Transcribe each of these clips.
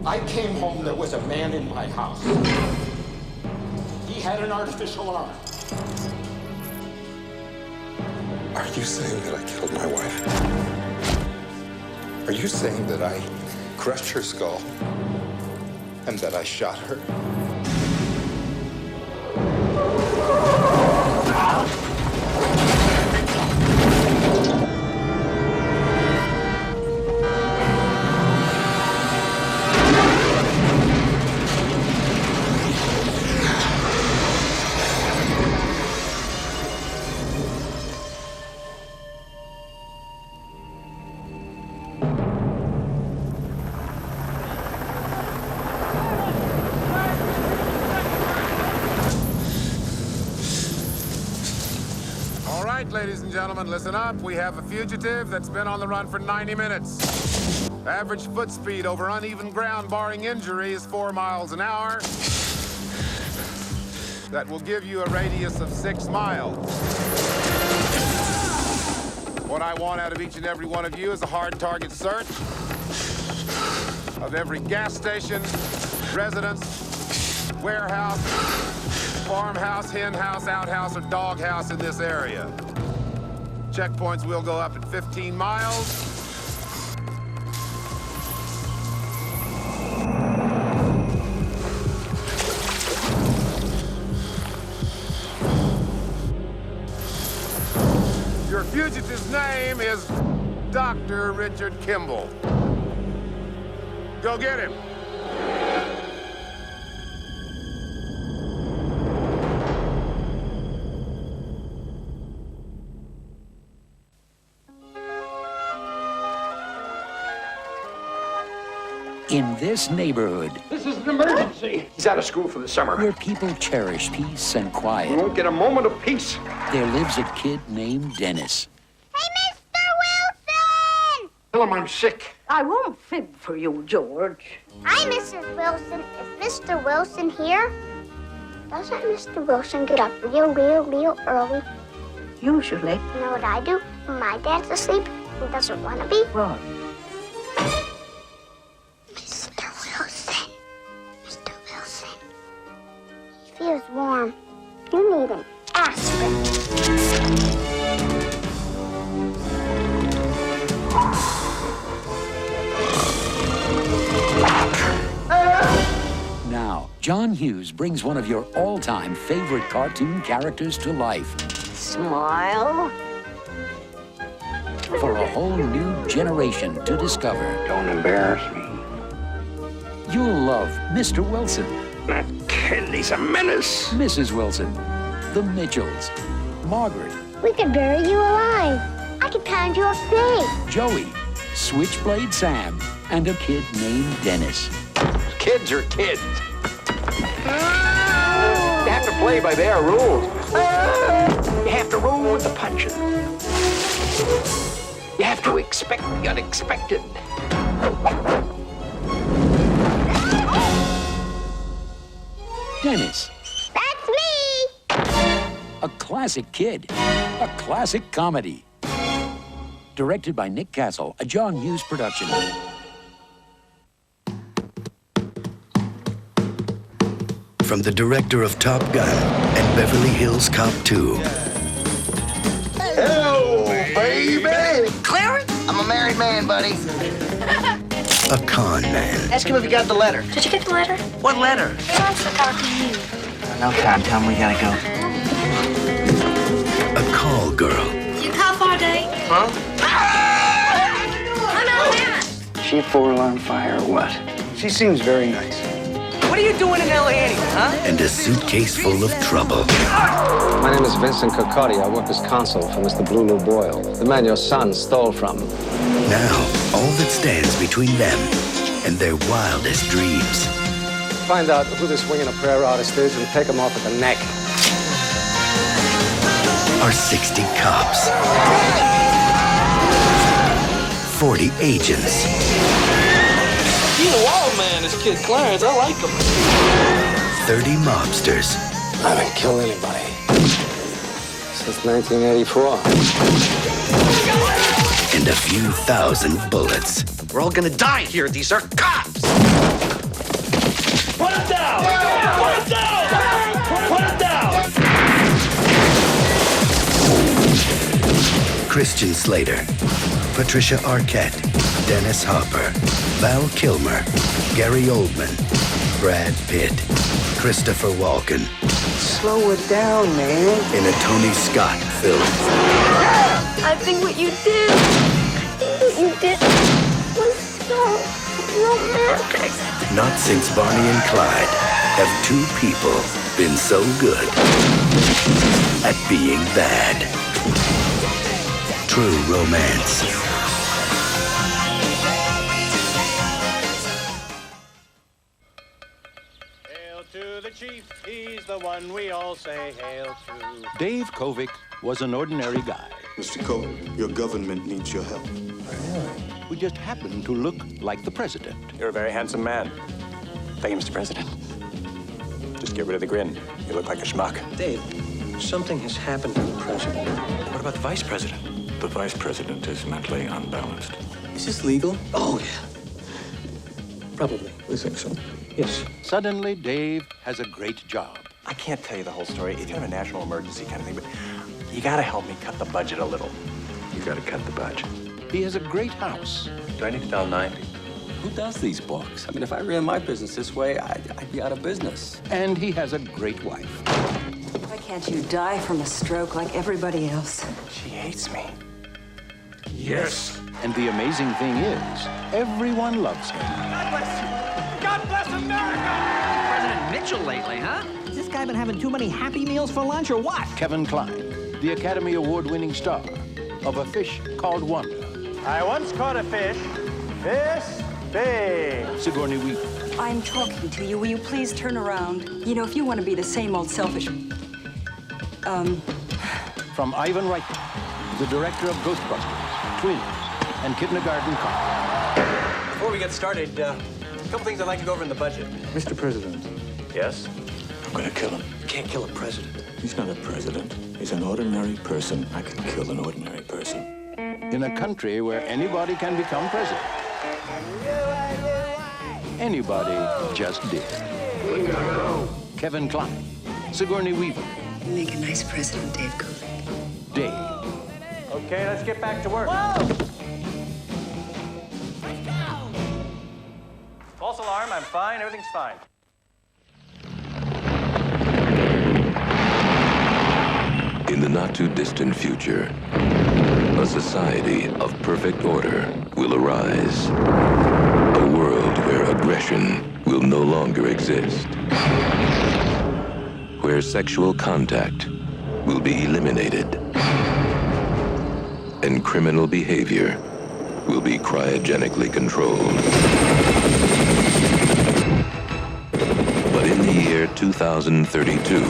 I came home, there was a man in my house. He had an artificial arm. Are you saying that I killed my wife? Are you saying that I crushed her skull and that I shot her? Ladies and gentlemen, listen up. We have a fugitive that's been on the run for 90 minutes. Average foot speed over uneven ground, barring injury, is 4 miles an hour. That will give you a radius of 6 miles. What I want out of each and every one of you is a hard target search of every gas station, residence, warehouse, farmhouse, hen house, outhouse, or dog house in this area. Checkpoints will go up at 15 miles. Your fugitive's name is Dr. Richard Kimball. Go get him. In this neighborhood, This is an emergency. He's out of school for the summer. where people cherish peace and We quiet, won't get a moment of peace. there lives a kid named Dennis. Hey, Mr. Wilson! Tell him I'm sick. I won't fib for you, George. Hi, Mrs. Wilson. Is Mr. Wilson here? Doesn't Mr. Wilson get up real early? Usually. You know what I do? When my dad's asleep, he doesn't want to be. What? Mr. Wilson. Mr. Wilson. He feels warm. You need an aspirin. Now, John Hughes brings one of your all-time favorite cartoon characters to life Smile. for a whole new generation to discover. Don't embarrass me. You'll love Mr. Wilson, That kid, he's a menace. Mrs. Wilson, the Mitchells, Margaret, We could bury you alive. I could pound your face. Joey, Switchblade Sam, and a kid named Dennis. Kids are kids. You have to play by their rules. You have to roll with the punches. You have to expect the unexpected. Dennis, That's me. a classic kid, a classic comedy. Directed by Nick Castle, a John Hughes production. From the director of Top Gun and Beverly Hills Cop 2. Hello, baby! Clarence? I'm a married man, buddy. A con man. Ask him if he got the letter. Did you get the letter? What letter? He wants to talk to you. No time. Tell him we gotta go. A call girl. You call for a date? Huh? Come on now. She a 4-alarm fire or what? She seems very nice. What are you doing in L.A. anyway, huh? And a suitcase full of trouble. My name is Vincent Cocotti. I work as consul for Mr. Blue Boyle, the man your son stole from. Now, all that stands between them and their wildest dreams. Find out who this wing and a prayer artist is and take him off at the neck. Are 60 cops. 40 agents. He's a wild man, this kid Clarence. I like him. 30 mobsters. I haven't killed anybody since 1984. And a few thousand bullets. We're all gonna die here. These are cops. Christian Slater, Patricia Arquette, Dennis Hopper, Val Kilmer, Gary Oldman, Brad Pitt, Christopher Walken. Slow it down, man. In a Tony Scott film. I think what you did was so romantic. Not since Barney and Clyde have two people been so good at being bad. True Romance. Hail to the chief, he's the one we all say hail to. Dave Kovic was an ordinary guy. Mr. Cole, your government needs your help. We just happened to look like the president. You're a very handsome man. Thank you, Mr. President. Just get rid of the grin. You look like a schmuck. Dave, something has happened to the president. What about the vice president? The vice president is mentally unbalanced. Is this legal? Oh, yeah. Probably. We think so. Yes. Suddenly, Dave has a great job. I can't tell you the whole story. It's kind of a national emergency kind of thing, but you gotta help me cut the budget a little. You gotta cut the budget. He has a great house. Do I need to dial 90? Who does these books? I mean, if I ran my business this way, I'd be out of business. And he has a great wife. Why can't you die from a stroke like everybody else? She hates me. Yes. And the amazing thing is, everyone loves him. God bless you. God bless America! President Mitchell lately, huh? Has this guy been having too many Happy Meals for lunch or what? Kevin Kline, the Academy Award-winning star of A Fish Called Wanda. I once caught a fish this big. Sigourney Weaver. I'm talking to you. Will you please turn around? You know, if you want to be the same old selfish... From Ivan Reitman, the director of Ghostbusters, Twins, and Kindergarten Cop. Before we get started, a couple things I'd like to go over in the budget. Mr. President, Yes? I'm gonna kill him. You can't kill a president. He's not a president. He's an ordinary person. I can kill an ordinary person. In a country where anybody can become president. Anybody just did. Kevin Kline, Sigourney Weaver. You make a nice president, Dave Kovic. Dave. Okay, let's get back to work. False alarm, I'm fine, everything's fine. In the not-too-distant future, a society of perfect order will arise. A world where aggression will no longer exist. Where sexual contact will be eliminated. And criminal behavior will be cryogenically controlled. But in the year 2032,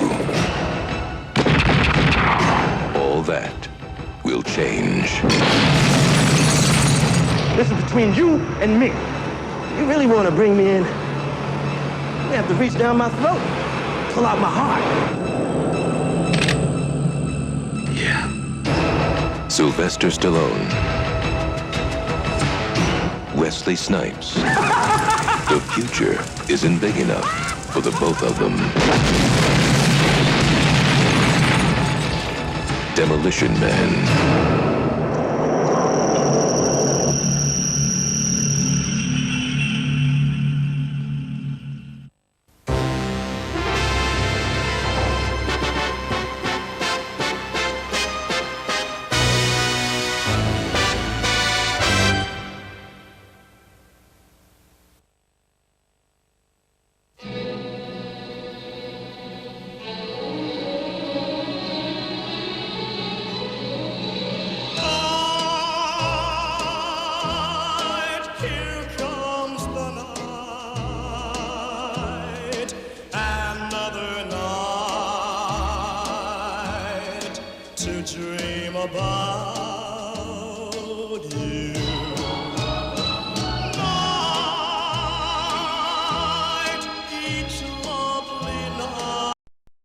all that will change. This is between you and me. You really want to bring me in? You have to reach down my throat, pull out my heart. Yeah. Sylvester Stallone. Wesley Snipes. The future isn't big enough for the both of them. Demolition Man. to dream about.